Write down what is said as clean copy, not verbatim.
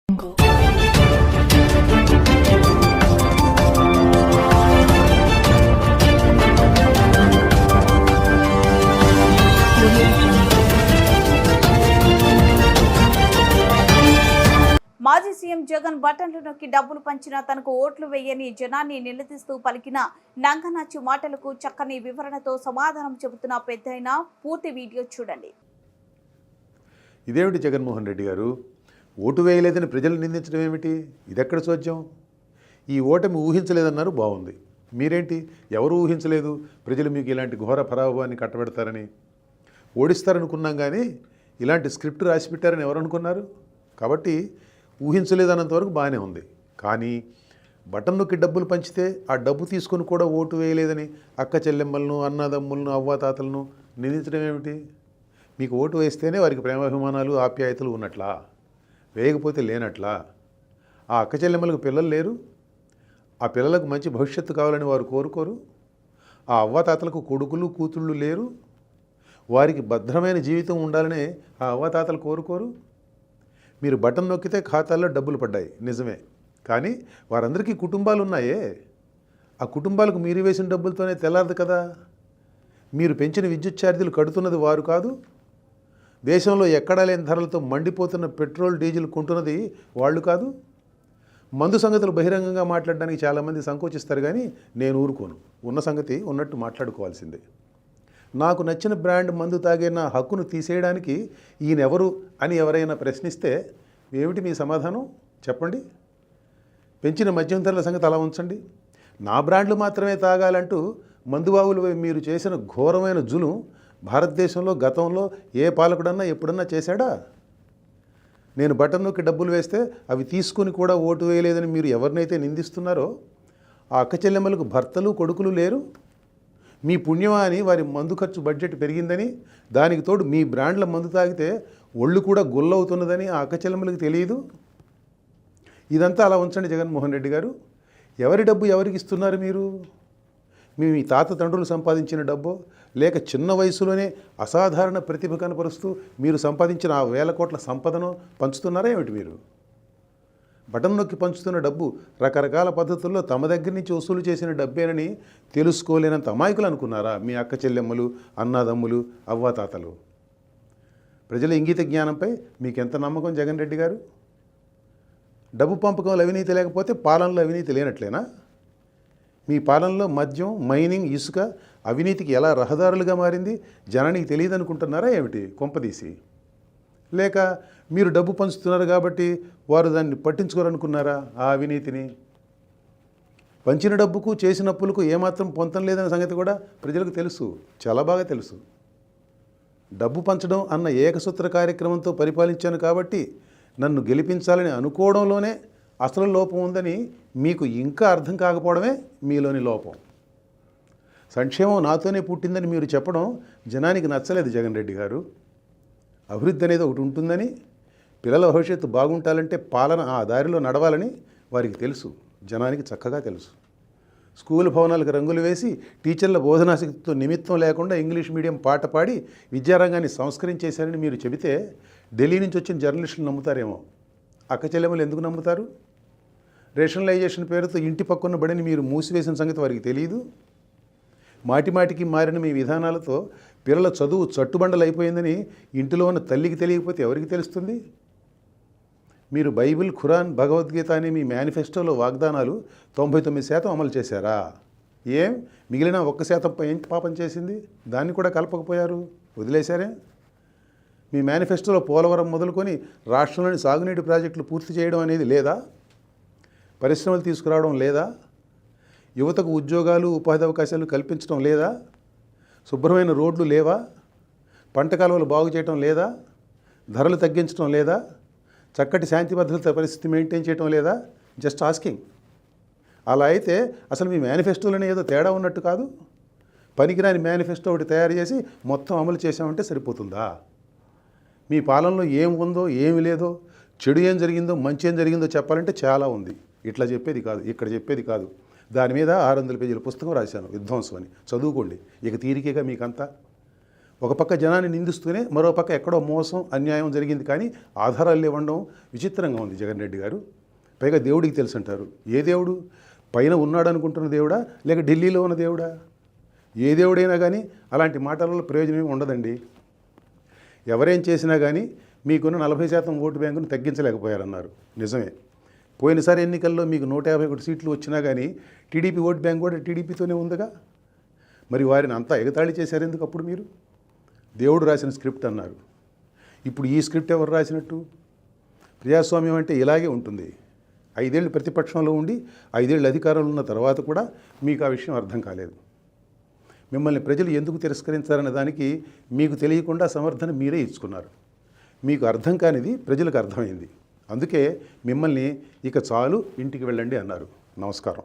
మాజీ సీఎం జగన్ బటన్లు నొక్కి డబ్బులు పంచినా తనకు ఓట్లు వేయని జనాన్ని నిలదీస్తూ పలికిన నంగనాచి మాటలకు చక్కని వివరణతో సమాధానం చెబుతున్న పెద్దయిన పూర్తి వీడియో చూడండి. ఇదేమిటి జగన్మోహన్ రెడ్డి గారు, ఓటు వేయలేదని ప్రజలు నిందించడం ఏమిటి? ఇదెక్కడ చోద్యం? ఈ ఓటమి ఊహించలేదన్నారు, బాగుంది. మీరేంటి ఎవరు ఊహించలేదు ప్రజలు మీకు ఇలాంటి ఘోర పరాభవాన్ని కట్టబెడతారని? ఓడిస్తారనుకున్నాం కానీ ఇలాంటి స్క్రిప్ట్ రాసి పెట్టారని ఎవరు అనుకున్నారు? కాబట్టి ఊహించలేదన్నంత వరకు బాగానే ఉంది. కానీ బటన్ నొక్కి డబ్బులు పంచితే ఆ డబ్బు తీసుకొని కూడా ఓటు వేయలేదని అక్క చెల్లెమ్మలను, అన్నదమ్ములను, అవ్వాతాతలను నిందించడం ఏమిటి? మీకు ఓటు వేస్తేనే వారికి ప్రేమాభిమానాలు, ఆప్యాయతలు ఉన్నట్లా? వేయకపోతే లేనట్లా? ఆ అక్క చెల్లెమ్మలకు పిల్లలు లేరు? ఆ పిల్లలకు మంచి భవిష్యత్తు కావాలని వారు కోరుకోరు? ఆ అవ్వాతాతలకు కొడుకులు, కూతుళ్ళు లేరు? వారికి భద్రమైన జీవితం ఉండాలనే ఆ అవ్వాతాతలు కోరుకోరు? మీరు బటన్ నొక్కితే ఖాతాల్లో డబ్బులు పడ్డాయి, నిజమే. కానీ వారందరికీ కుటుంబాలు ఉన్నాయే. ఆ కుటుంబాలకు మీరు వేసిన డబ్బులతోనే తెల్లారదు కదా. మీరు పెంచిన విద్యుత్ ఛార్జీలు కడుతున్నది వారు కాదు. దేశంలో ఎక్కడా లేని ధరలతో మండిపోతున్న పెట్రోల్, డీజిల్ కొంటున్నది వాళ్ళు కాదు. మందు సంగతులు బహిరంగంగా మాట్లాడడానికి చాలామంది సంకోచిస్తారు, కానీ నేను ఊరుకోను. ఉన్న సంగతి ఉన్నట్టు మాట్లాడుకోవాల్సిందే. నాకు నచ్చిన బ్రాండ్ మందు తాగే నా హక్కును తీసేయడానికి ఈయనెవరు అని ఎవరైనా ప్రశ్నిస్తే ఏమిటి మీ సమాధానం? చెప్పండి. పెంచిన మద్యం ధరల సంగతి అలా ఉంచండి. నా బ్రాండ్లు మాత్రమే తాగాలంటూ మందుబాబులు మీరు చేసిన ఘోరమైన జులుం భారతదేశంలో గతంలో ఏ పాలకుడన్నా ఎప్పుడన్నా చేశాడా? నేను బటన్ నొక్కి డబ్బులు వేస్తే అవి తీసుకుని కూడా ఓటు వేయలేదని మీరు ఎవరినైతే నిందిస్తున్నారో ఆ అక్క చెల్లెమ్మలకు భర్తలు, కొడుకులు లేరు? మీ పుణ్యమా అని వారి మందు ఖర్చు బడ్జెట్ పెరిగిందని, దానికి తోడు మీ బ్రాండ్ల మందు తాగితే ఒళ్ళు కూడా గుల్లవుతున్నదని ఆ అక్క చెల్లెమ్మలకు తెలియదు? ఇదంతా అలా ఉంచండి జగన్మోహన్ రెడ్డి గారు. ఎవరి డబ్బు ఎవరికి ఇస్తున్నారు మీరు? మీ తాత తండ్రులు సంపాదించిన డబ్బో, లేక చిన్న వయసులోనే అసాధారణ ప్రతిభ కనపరుస్తూ మీరు సంపాదించిన ఆ వేల కోట్ల సంపదను పంచుతున్నారా ఏమిటి మీరు? బటన్ నొక్కి పంచుతున్న డబ్బు రకరకాల పద్ధతుల్లో తమ దగ్గర నుంచి వసూలు చేసిన డబ్బేనని తెలుసుకోలేనంత అమాయకులు అనుకున్నారా మీ అక్క చెల్లెమ్మలు, అన్నదమ్ములు, అవ్వాతాతలు? ప్రజల ఇంగిత జ్ఞానంపై మీకెంత నమ్మకం జగన్ రెడ్డి గారు? డబ్బు పంపకంలో అవినీతి లేకపోతే పాలనలో అవినీతి లేనట్లేనా? మీ పాలనలో మద్యం, మైనింగ్, ఇసుక అవినీతికి ఎలా రహదారులుగా మారింది జనానికి తెలియదు అనుకుంటున్నారా ఏమిటి కొంపదీసి? లేక మీరు డబ్బు పంచుతున్నారు కాబట్టి వారు దాన్ని పట్టించుకోరనుకున్నారా ఆ అవినీతిని? పంచిన డబ్బుకు చేసిన అప్పులకు ఏమాత్రం పొంతం లేదనే సంగతి కూడా ప్రజలకు తెలుసు, చాలా బాగా తెలుసు. డబ్బు పంచడం అన్న ఏకసూత్ర కార్యక్రమంతో పరిపాలించాను కాబట్టి నన్ను గెలిపించాలని అనుకోవడంలోనే అసలు లోపం ఉందని మీకు ఇంకా అర్థం కాకపోవడమే మీలోని లోపం. సంక్షేమం నాతోనే పుట్టిందని మీరు చెప్పడం జనానికి నచ్చలేదు జగన్ రెడ్డి గారు. అభివృద్ధి అనేది ఒకటి ఉంటుందని, పిల్లల భవిష్యత్తు బాగుంటాలంటే పాలన ఆ దారిలో నడవాలని వారికి తెలుసు, జనానికి చక్కగా తెలుసు. స్కూల్ భవనాలకు రంగులు వేసి టీచర్ల బోధనాశక్తితో నిమిత్తం లేకుండా ఇంగ్లీష్ మీడియం పాట పాడి విద్యారంగాన్ని సంస్కరించేశారని మీరు చెబితే ఢిల్లీ నుంచి వచ్చిన జర్నలిస్టులు నమ్ముతారేమో. అక్క చెల్లెమ్మలు ఎందుకు నమ్ముతారు? రేషనలైజేషన్ పేరుతో ఇంటి పక్కన బడిని మీరు మూసివేసిన సంగతి వారికి తెలియదు. మాటిమాటికి మారిన మీ విధానాలతో పిల్లల చదువు చట్టుబండలు అయిపోయిందని ఇంటిలో ఉన్న తల్లికి తెలియకపోతే ఎవరికి తెలుస్తుంది? మీరు బైబిల్, ఖురాన్, భగవద్గీత అనే మీ మేనిఫెస్టోలో వాగ్దానాలు 99% అమలు చేశారా? ఏం మిగిలిన 1% ఏం పాపం చేసింది? దాన్ని కూడా కలపకపోయారు, వదిలేశారే? మీ మేనిఫెస్టోలో పోలవరం మొదలుకొని రాష్ట్రంలోని సాగునీటి ప్రాజెక్టులు పూర్తి చేయడం అనేది లేదా? పరిశ్రమలు తీసుకురావడం లేదా? యువతకు ఉద్యోగాలు, ఉపాధి అవకాశాలు కల్పించడం లేదా? శుభ్రమైన రోడ్లు లేవా? పంట కాలువలు బాగు చేయడం లేదా? ధరలు తగ్గించడం లేదా? చక్కటి శాంతి భద్రత పరిస్థితి మెయింటైన్ చేయడం లేదా? Just asking. అలా అయితే అసలు మీ మేనిఫెస్టోలోనే ఏదో తేడా ఉన్నట్టు కాదు. పనికిరాని మేనిఫెస్టో ఒకటి తయారు చేసి మొత్తం అమలు చేసామంటే సరిపోతుందా? మీ పాలనలో ఏం ఉందో, ఏమి లేదో, చెడు ఏం జరిగిందో, మంచి ఏం జరిగిందో చెప్పాలంటే చాలా ఉంది. ఇట్లా చెప్పేది కాదు, ఇక్కడ చెప్పేది కాదు. దాని మీద 600 పేజీల పుస్తకం రాశాను, విధ్వంసం అని. చదువుకోండి, ఇక తీరికేగా మీకంతా. ఒక పక్క జనాన్ని నిందిస్తూనే మరో పక్క ఎక్కడో మోసం అన్యాయం జరిగింది కానీ ఆధారాలు ఇవ్వడం విచిత్రంగా ఉంది జగన్ రెడ్డి గారు. పైగా దేవుడికి తెలుసు అంటారు. ఏ దేవుడు? పైన ఉన్నాడు అనుకుంటున్న దేవుడా లేక ఢిల్లీలో ఉన్న దేవుడా? ఏ దేవుడైనా కానీ అలాంటి మాటలలో ప్రయోజనం ఉండదండి. ఎవరేం చేసినా కానీ మీకున్న 40% ఓటు బ్యాంకును తగ్గించలేకపోయారన్నారు. నిజమే. పోయినసారి ఎన్నికల్లో మీకు 151 సీట్లు వచ్చినా కానీ టీడీపీ ఓటు బ్యాంక్ కూడా టీడీపీతోనే ఉందిగా. మరి వారిని అంతా ఎగతాళి చేశారు ఎందుకు అప్పుడు మీరు? దేవుడు రాసిన స్క్రిప్ట్ అన్నారు. ఇప్పుడు ఈ స్క్రిప్ట్ ఎవరు రాసినట్టు? ప్రజాస్వామ్యం అంటే ఇలాగే ఉంటుంది. 5 ఏళ్ళు ప్రతిపక్షంలో ఉండి 5 ఏళ్ళు అధికారంలో ఉన్న తర్వాత కూడా మీకు ఆ విషయం అర్థం కాలేదు. మిమ్మల్ని ప్రజలు ఎందుకు తిరస్కరించారనే దానికి మీకు తెలియకుండా సమర్థన మీరే ఇచ్చుకున్నారు. మీకు అర్థం కానిది ప్రజలకు అర్థమైంది. అందుకే మిమ్మల్ని ఇక చాలు ఇంటికి వెళ్ళండి అన్నారు. నమస్కారం.